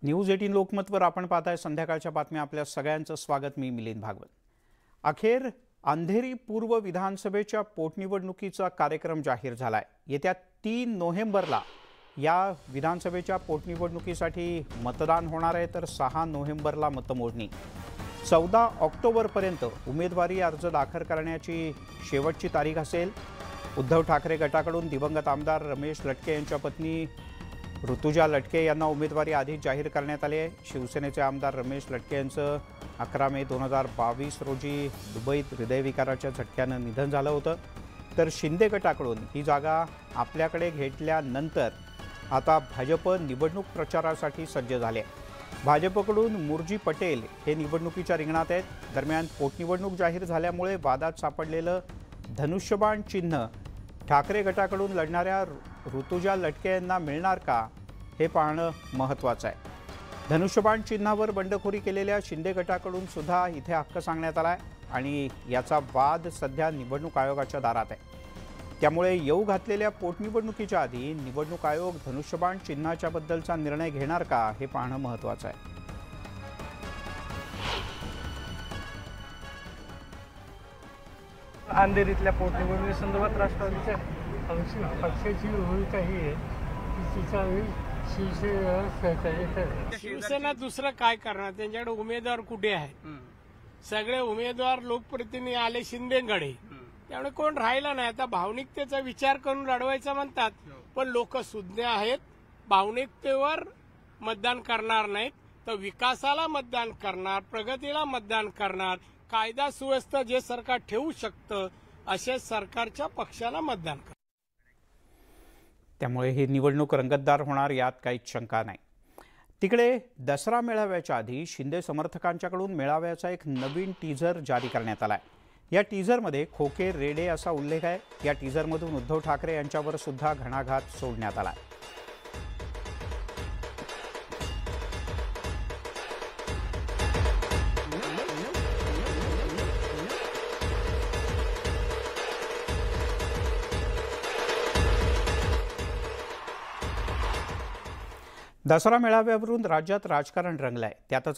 News 18 लोकमतवर आपण पाहताय संध्याकाळच्या बातम्या। आपल्या सगळ्यांचं स्वागत। मी मिलिंद भागवत। अखेर अंधेरी पूर्व विधानसभेच्या पोटनिवडणुकीचा कार्यक्रम जाहीर झालाय। येत्या 3 नोव्हेंबरला या विधानसभेच्या पोटनिवडणुकीसाठी मतदान होणार आहे, तर 6 नोव्हेंबरला मतमोजणी। 14 ऑक्टोबरपर्यंत उमेदवारी अर्ज दाखल करण्याची शेवटची तारीख असेल। उद्धव ठाकरे गटाकडून दिवंगत आमदार रमेश लटके यांच्या पत्नी ऋतुजा लटके यांना उमेदवारी आधीच जाहीर करण्यात आली आहे। शिवसेनेचे आमदार रमेश लटके यांचं 11 मे 2022 रोजी दुबईत हृदयविकाराच्या झटक्यानं निधन झालं होतं। तर शिंदे गटाकडून ही जागा आपल्याकडे घेतल्यानंतर आता भाजप निवडणूक प्रचारासाठी सज्ज झाले आहे। भाजपकडून मुरजी पटेल हे निवडणुकीच्या रिंगणात आहेत। दरम्यान पोटनिवडणूक जाहीर झाल्यामुळे वादात सापडलेलं धनुष्यबाण चिन्ह ठाकरे गटाकडून लढणाऱ्या ऋतुजा लटके यांना मिळणार का, हे पाहणं महत्त्वाचं आहे। धनुष्यबाण चिन्हावर बंडखोरी केलेल्या शिंदे गटाकडून सुद्धा इथे हक्क सांगण्यात आलाय आणि याचा वाद सध्या निवडणूक आयोगाच्या दारात आहे। त्यामुळे येऊ घातलेल्या पोटनिवडणुकीच्या आधी निवडणूक आयोग धनुष्यबाण चिन्हाच्या बद्दलचा निर्णय घेणार का, हे पाहणं महत्त्वाचं आहे। अंधेरीतल्या पोटनिवडणुकीसंदर्भात राष्ट्रवादीच्या पक्षाची भूमिका ही आहे की तिचा शिवसेनेला सहकार्य करेल। शिवसेना दुसरं काय करणार, त्यांच्याकडे उमेदवार कुठे आहे? सगळे उमेदवार लोकप्रतिनिधी आले शिंदेकडे, त्यामुळे कोण राहिला नाही। आता भावनिकतेचा विचार करून लढवायचा म्हणतात, पण लोक सुज्ञ आहेत, भावनिकतेवर मतदान करणार नाहीत, तर विकासाला मतदान करणार, प्रगतीला मतदान करणार, कायदा सुव्यवस्था जे सरकार ठेवू शकतं अशा सरकारच्या पक्षाला मतदान करणार। त्यामुळे ही निवडणूक रंगतदार होणार यात काहीच शंका नाही। तिकडे दसरा मेळाव्याच्या आधी शिंदे समर्थकांच्याकडून मेळाव्याचा एक नवीन टीझर जारी करण्यात आलाय। या टीझरमध्ये खोके रेडे असा उल्लेख आहे। या टीझरमधून उद्धव ठाकरे यांच्यावर सुद्धा घणाघात सोडण्यात आलाय। दसरा मेळाव्यावरून राज्यात राजकारण रंगलंय। त्यातच